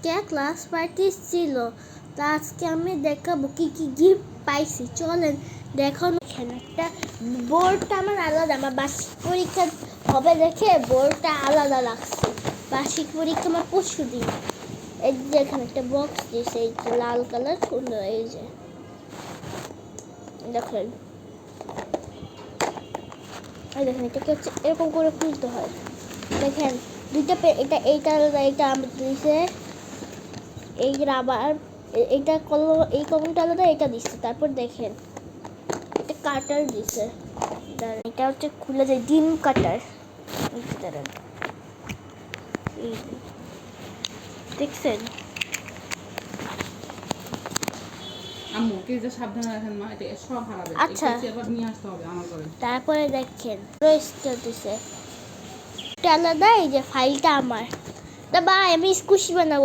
আজকে class party ছিল, তা আজকে আমি দেখাবো কি কি গিফট পাইছি। চলেন দেখানো। এখানে একটা বোর্ডটা আমার আলাদা, আমার বার্ষিক পরীক্ষা হবে দেখে বোর্ডটা আলাদা লাগছে। বার্ষিক পরীক্ষা আমার পরশু দিন। এই যে এখানে একটা বক্স দিয়েছে, এই যে লাল কালার সুন্দর, এই যে দেখেন, এই দেখেন এটাকে হচ্ছে এরকম করে খুলতে হয়। দেখেন দুইটা এটা এইটা আলাদা, এটা আমাদের দিয়েছে এই রাবার, এইটা কলম, এই কলমটা আলাদা, এটা দিচ্ছে। তারপর দেখেন এটা কাটার দিছে, এটা হচ্ছে খুলে যায় ডিম কাটার। দাঁড়ান, দেখছেন? আচ্ছা, তারপরে দেখেন দিছে আলাদা, এই যে ফাইলটা আমার। তা ভাই আমি স্কুশি বানাবো।